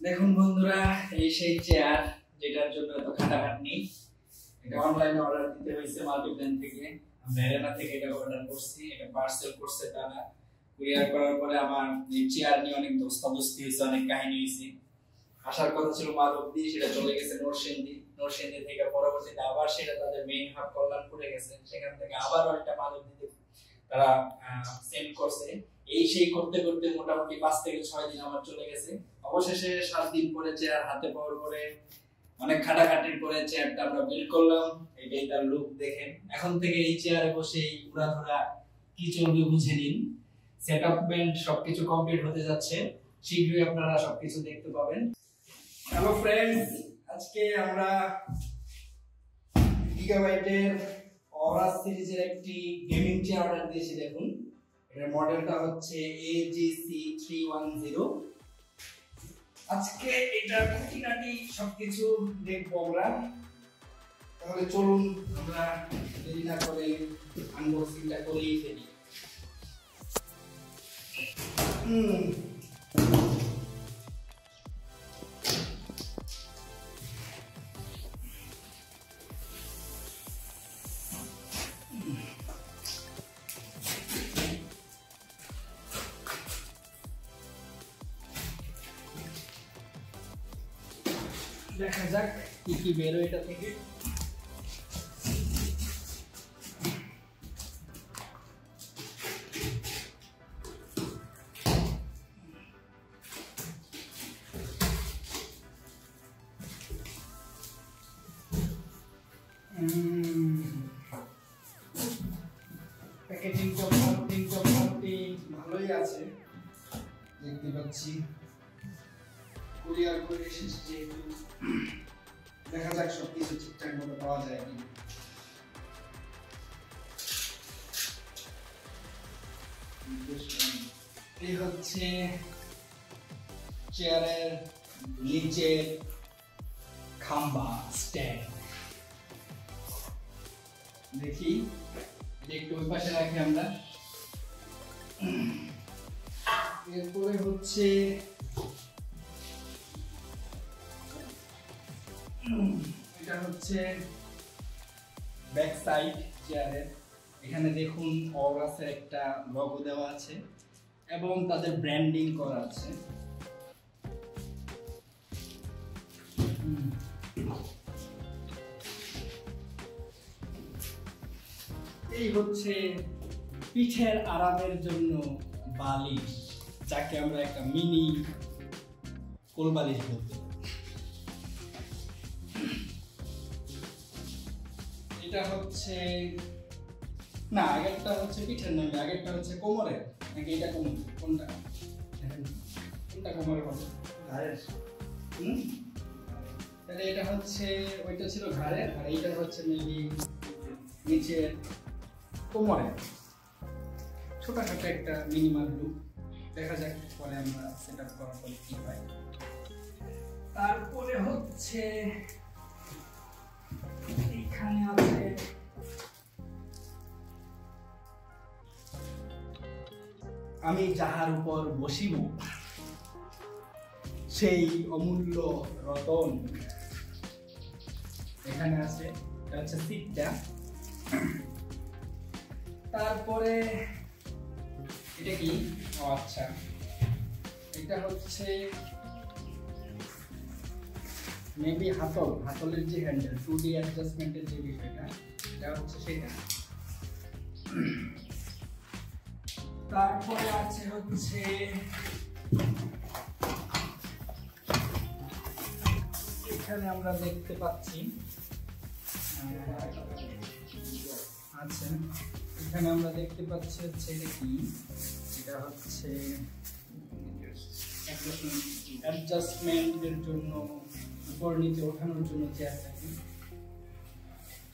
দেখুন বন্ধুরা, এই সেই চেয়ার যেটার জন্য এত খাটাখাটনি। এটা অনলাইনে অর্ডার দিতে হয়েছে মাল্টিপ্ল্যান থেকে। আমরা এরেনা থেকে এটা অর্ডার করছি। এটা পার্সেল করছে তারা। কুরিয়ার করার পরে আমার এই চেয়ার নিয়ে অনেক ধস্তাধস্তি হয়েছে, অনেক কাহিনী হয়েছে। আসার কথা ছিল মাধবদী, সেটা চলে গেছে নরসিংদী। নরসিংদী থেকে পরবর্তীতে আবার সেটা তাদের মেইন হাব কল্যাণপুরে গেছে। সেখান থেকে আবার একটা মাধবদীতে তারা সেন্ড করছে। এই সেই করতে করতে মোটামুটি 5 থেকে 6 দিন আমার চলে গেছে। অবশেষে 7 দিন পরে চেয়ার হাতে পাওয়ার পরে অনেক খাটাখাটির পরে চেয়ারটা আমরা বিল্ড করলাম। এটাই তার লুক দেখেন। এখন থেকে এই চেয়ারে বসে উড়াধুরা কি চলবে বুঝে নিন। সেটআপমেন্ট সবকিছু কমপ্লিট হতে যাচ্ছে, শীঘ্রই আপনারা সবকিছু দেখতে পাবেন। হ্যালো ফ্রেন্ডস, আজকে আমরা গিগাবাইটের অরা সিরিজের একটি গেমিং চেয়ার অর্ডার দিয়েছি। দেখুন, এর মডেলটা হচ্ছে AGC310। আজকে এটা খুঁটিনাটি সবকিছু দেখবো আমরা। তাহলে চলুন আমরা দেরি না করে আনবক্সিংটা করেই ফেলি। দেখা যাক কি কি বের হয় এটা থেকে। প্যাকেজিংটা মোটামুটি ভালোই আছে দেখতে পাচ্ছি। কুরিয়ার করে এসেছে যেহেতু, দেখা যাক সবকিছু ঠিকঠাক মতো পাওয়া যায় কি। এই হচ্ছে চেয়ারের নিচের খাম্বা স্ট্যান্ড। দেখি একটু ওই পাশে রাখি আমরা। এরপরে হচ্ছে এটা হচ্ছে ব্যাক সাইড চেয়ারের। এখানে দেখুন অরাসের একটা লোগো দেওয়া আছে এবং তাদের ব্র্যান্ডিং করা আছে। এই হচ্ছে পিঠের আরামের জন্য বালিশ, যাকে আমরা একটা মিনি কোল বালিশ বলতে। এটা হচ্ছে না, আগেরটা হচ্ছে পিঠের নয়, আগেরটা হচ্ছে কোমরের। নাকি এটা কোমর? কোনটা কোনটা কোমরের হবে? ঘাড়ের। তাহলে এটা হচ্ছে, ওইটা ছিল ঘাড়ের, আর এইটা হচ্ছে মেবি নিচে কোমরের। ছোটখাটো একটা মিনিমাল লুক। দেখা যাক পরে আমরা সেটআপ করার পরে কি হয়। তারপরে হচ্ছে এখানে আছে আমি যাহার উপর বসিব সেই অমূল্য রতন। এখানে আছে, এটা হচ্ছে সিটটা। তারপরে এটা কি? ও আচ্ছা, এটা হচ্ছে মেবি হাতলের যে হ্যান্ডেল, 2D অ্যাডজাস্টমেন্টের যে বিষয়টা, এটা হচ্ছে সেটা। তারপরে আছে হচ্ছে এখানে আমরা দেখতে পাচ্ছি, আচ্ছা এখানে আমরা দেখতে পাচ্ছি হচ্ছে এটা কি? এটা হচ্ছে অ্যাডজাস্টমেন্টের জন্য, উপর নিচে ওঠানোর জন্য চেয়ার থাকে,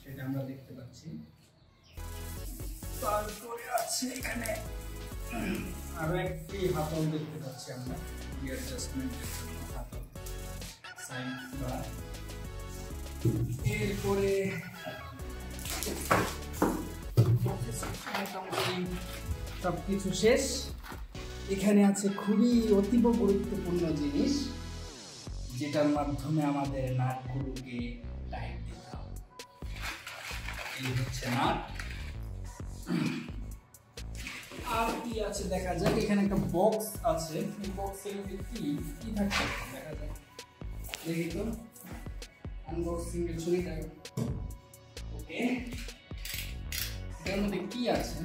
সেটা আমরা দেখতে পাচ্ছি। তারপরে আছে এখানে আরো একটি হাতল দেখতে পাচ্ছি আমরা, অ্যাডজাস্টমেন্টের জন্য হাতল সাইড বা। এরপরে সবকিছু শেষ। এখানে আছে খুবই অতীব গুরুত্বপূর্ণ জিনিস, যেটার মাধ্যমে আমাদের নাটগুলোকে টাইট দিতে হবে। এই হচ্ছে নাট। আর কি আছে দেখা যাক। এখানে একটা বক্স আছে, এই বক্সের মধ্যে কি কি থাকছে দেখা যাক। দেখি তো, আনবক্সিং এর ছবিটা। ওকে, এটার মধ্যে কি আছে,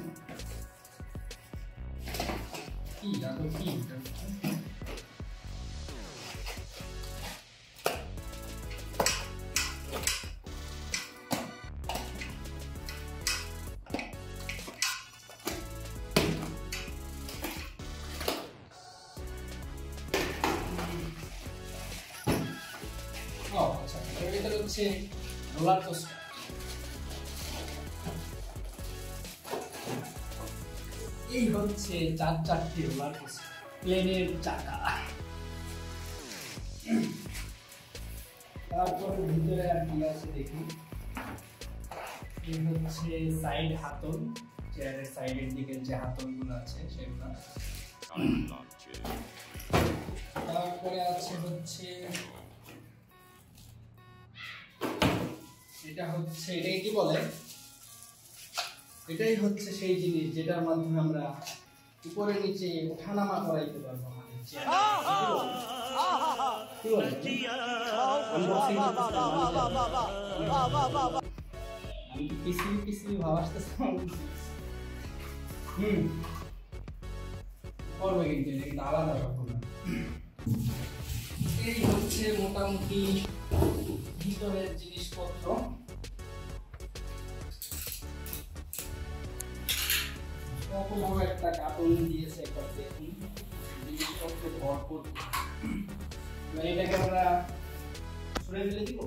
কি আদৌ কি এটা? আচ্ছা, এর ভিতরে হচ্ছে রোলার কোস্টার। এই হচ্ছে 4টি রোলার কোস্টার, প্লেনের চাকা। তারপরে ভিতরে আর কি আছে দেখি। এই হচ্ছে সাইড হাতল, চেয়ারের সাইডের দিকে যে হাতলগুলো আছে সেগুলো। তারপরে আছে হচ্ছে এটা হচ্ছে, এটাকে কি বলে, এটাই হচ্ছে সেই জিনিস যেটার মাধ্যমে আমরা উপরে নিচে ওঠানামা করাইতে পারবো আমাদের চেয়ার। আমি কি পিসিবি ভাব আসতেছে? করবে কিন্তু এটা কিন্তু আলাদা রকম। এই হচ্ছে মোটামুটি ভিতরের জিনিসপত্র। কত বড় একটা কার্টুন দিয়েছে একবার দেখুন, জিনিসপত্র ভরপুর। এটাকে আমরা ছুঁড়ে ফেলে দিব।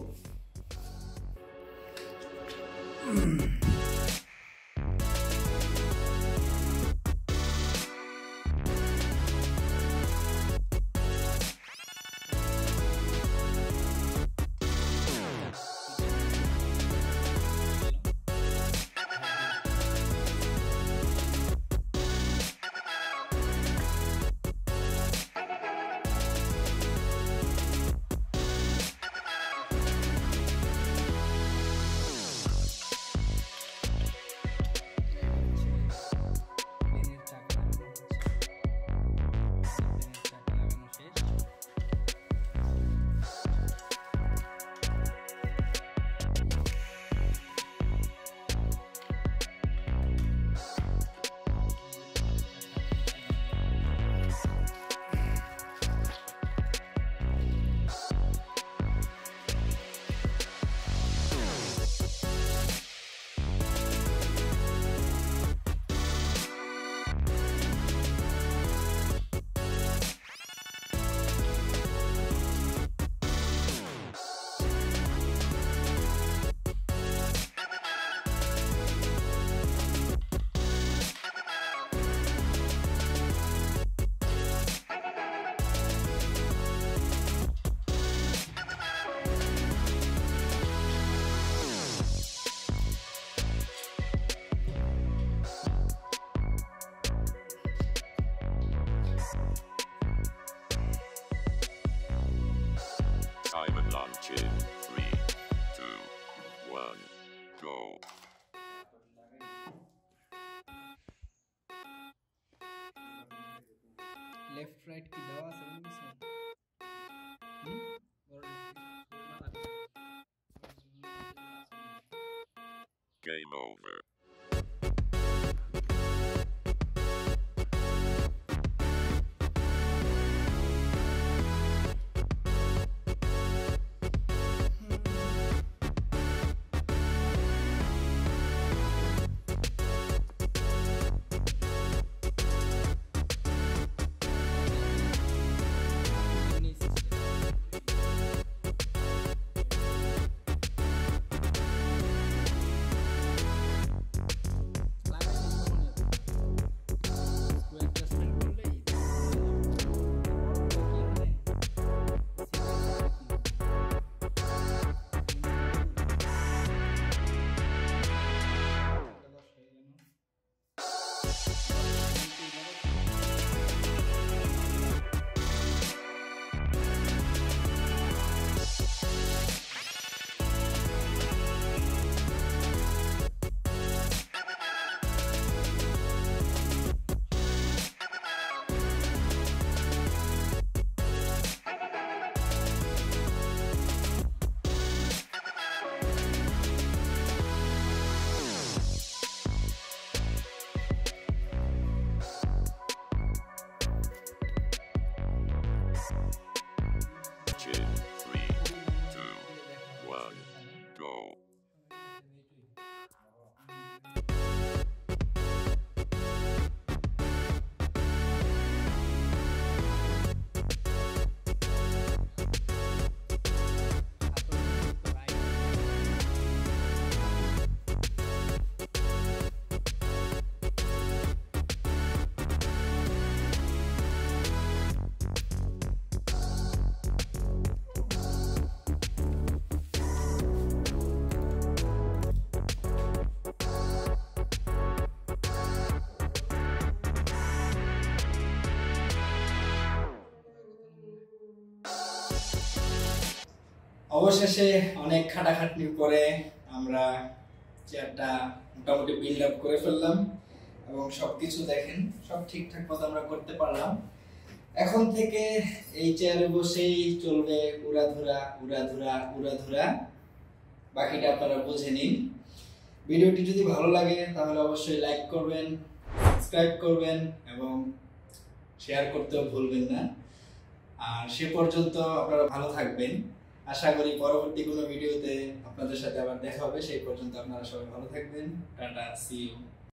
Time launch in 3, 2, 1, go. Left right কি দেওয়া আছে বুঝছেন? Game over. Chin. 3, 2, 1, go. অবশেষে অনেক খাটাখাটনির পরে আমরা চেয়ারটা মোটামুটি বিল্ড আপ করে ফেললাম এবং সবকিছু দেখেন সব ঠিকঠাক মতো আমরা করতে পারলাম। এখন থেকে এই চেয়ারে বসেই চলবে উড়াধুরা উড়াধুরা উড়াধুরা। বাকিটা আপনারা বুঝে নিন। ভিডিওটি যদি ভালো লাগে তাহলে অবশ্যই লাইক করবেন, সাবস্ক্রাইব করবেন এবং শেয়ার করতেও ভুলবেন না। আর সে পর্যন্ত আপনারা ভালো থাকবেন। আশা করি পরবর্তী কোনো ভিডিওতে আপনাদের সাথে আবার দেখা হবে। সেই পর্যন্ত আপনারা সবাই ভালো থাকবেন। Tata, see you.